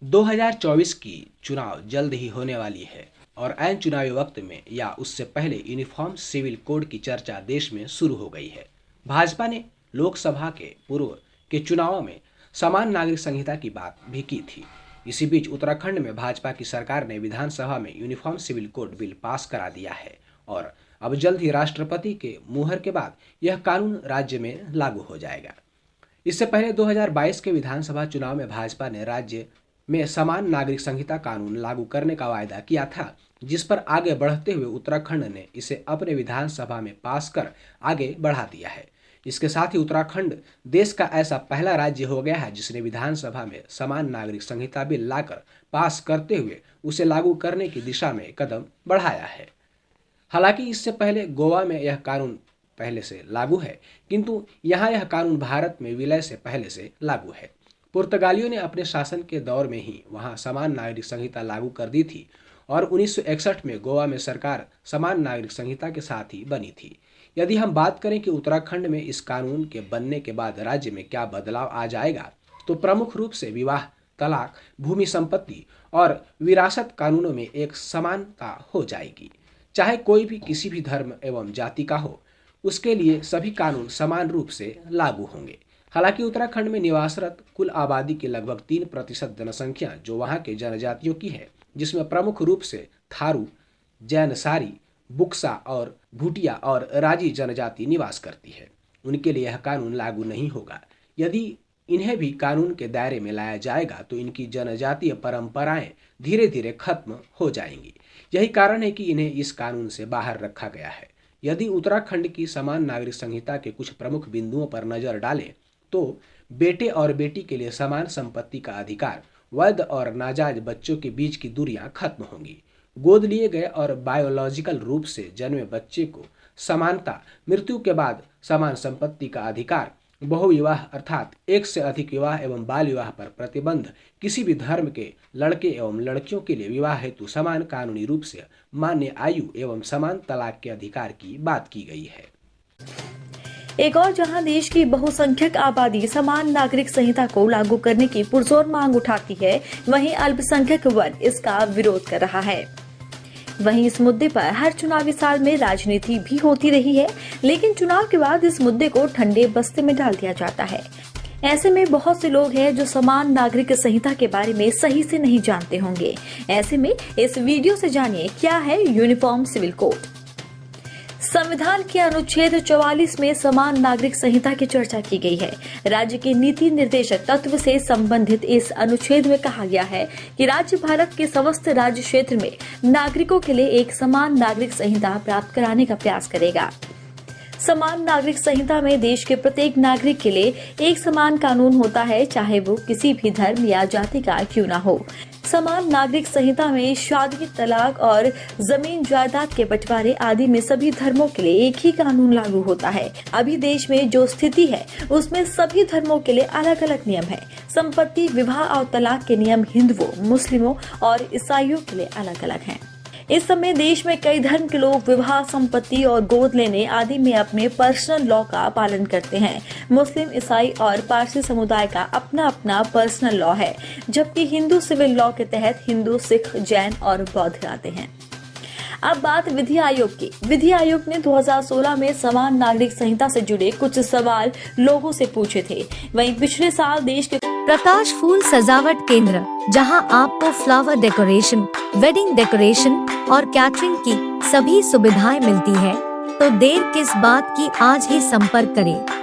2024 की चुनाव जल्द ही होने वाली है और ऐन चुनावी वक्त में या उससे पहले यूनिफॉर्म सिविल कोड की चर्चा देश में शुरू हो गई है। भाजपा ने लोकसभा के पूर्व के चुनावों में समान नागरिक संहिता की बात भी की थी। इसी बीच उत्तराखंड में भाजपा की सरकार ने विधानसभा में uniform civil code bill pass करा दिया है और अब जल्द ही राष्ट्रपति के मुहर के बाद यह कानून राज्य में लागू हो जाएगा। इससे पहले 2022 के विधानसभा चुनाव में भाजपा ने राज्य में समान नागरिक संहिता कानून लागू करने का वायदा किया था, जिस पर आगे बढ़ते हुए उत्तराखंड ने इसे अपने विधानसभा में पास कर आगे बढ़ा दिया है। इसके साथ ही उत्तराखंड देश का ऐसा पहला राज्य हो गया है जिसने विधानसभा में समान नागरिक संहिता बिल लाकर पास करते हुए उसे लागू करने की दिशा में कदम बढ़ाया है। हालांकि इससे पहले गोवा में यह कानून पहले से लागू है, किंतु यहाँ यह कानून भारत में विलय से पहले से लागू है। पुर्तगालियों ने अपने शासन के दौर में ही वहां समान नागरिक संहिता लागू कर दी थी और 1961 में गोवा में सरकार समान नागरिक संहिता के साथ ही बनी थी। यदि हम बात करें कि उत्तराखंड में इस कानून के बनने के बाद राज्य में क्या बदलाव आ जाएगा, तो प्रमुख रूप से विवाह, तलाक, भूमि संपत्ति और विरासत कानूनों में एक समानता हो जाएगी। चाहे कोई भी किसी भी धर्म एवं जाति का हो, उसके लिए सभी कानून समान रूप से लागू होंगे। हालांकि उत्तराखंड में निवासरत कुल आबादी के लगभग 3% जनसंख्या जो वहां के जनजातियों की है, जिसमें प्रमुख रूप से थारू, जैनसारी, बुक्सा और भूटिया और राजी जनजाति निवास करती है, उनके लिए यह कानून लागू नहीं होगा। यदि इन्हें भी कानून के दायरे में लाया जाएगा तो इनकी जनजातीय परंपराएं धीरे धीरे खत्म हो जाएंगी। यही कारण है कि इन्हें इस कानून से बाहर रखा गया है। यदि उत्तराखंड की समान नागरिक संहिता के कुछ प्रमुख बिंदुओं पर नजर डालें तो बेटे और बेटी के लिए समान संपत्ति का अधिकार, वैध और नाजायज बच्चों के बीच की दूरियां खत्म होंगी, गोद लिए गए और बायोलॉजिकल रूप से जन्मे बच्चे को समानता, मृत्यु के बाद समान संपत्ति का अधिकार, बहुविवाह अर्थात एक से अधिक विवाह एवं बाल विवाह पर प्रतिबंध, किसी भी धर्म के लड़के एवं लड़कियों के लिए विवाह हेतु समान कानूनी रूप से मान्य आयु एवं समान तलाक के अधिकार की बात की गई है। एक और जहां देश की बहुसंख्यक आबादी समान नागरिक संहिता को लागू करने की पुरजोर मांग उठाती है, वहीं अल्पसंख्यक वर्ग इसका विरोध कर रहा है। वहीं इस मुद्दे पर हर चुनावी साल में राजनीति भी होती रही है, लेकिन चुनाव के बाद इस मुद्दे को ठंडे बस्ते में डाल दिया जाता है। ऐसे में बहुत से लोग हैं जो समान नागरिक संहिता के बारे में सही से नहीं जानते होंगे। ऐसे में इस वीडियो से जानिए क्या है यूनिफॉर्म सिविल कोड। संविधान के अनुच्छेद 44 में समान नागरिक संहिता की चर्चा की गई है। राज्य के नीति निर्देशक तत्व से संबंधित इस अनुच्छेद में कहा गया है कि राज्य भारत के समस्त राज्य क्षेत्र में नागरिकों के लिए एक समान नागरिक संहिता प्राप्त कराने का प्रयास करेगा। समान नागरिक संहिता में देश के प्रत्येक नागरिक के लिए एक समान कानून होता है, चाहे वो किसी भी धर्म या जाति का क्यों न हो। समान नागरिक संहिता में शादी, तलाक और जमीन जायदाद के बंटवारे आदि में सभी धर्मों के लिए एक ही कानून लागू होता है। अभी देश में जो स्थिति है उसमें सभी धर्मों के लिए अलग अलग नियम है। संपत्ति, विवाह और तलाक के नियम हिंदुओं, मुस्लिमों और ईसाइयों के लिए अलग अलग हैं। इस समय देश में कई धर्म के लोग विवाह, संपत्ति और गोद लेने आदि में अपने पर्सनल लॉ का पालन करते हैं। मुस्लिम, ईसाई और पारसी समुदाय का अपना अपना पर्सनल लॉ है, जबकि हिंदू सिविल लॉ के तहत हिंदू, सिख, जैन और बौद्ध आते हैं। अब बात विधि आयोग की। विधि आयोग ने 2016 में समान नागरिक संहिता से जुड़े कुछ सवाल लोगों से पूछे थे। वहीं पिछले साल देश के प्रकाश फूल सजावट केंद्र, जहां आपको फ्लावर डेकोरेशन, वेडिंग डेकोरेशन और कैटरिंग की सभी सुविधाएं मिलती है, तो देर किस बात की, आज ही संपर्क करें।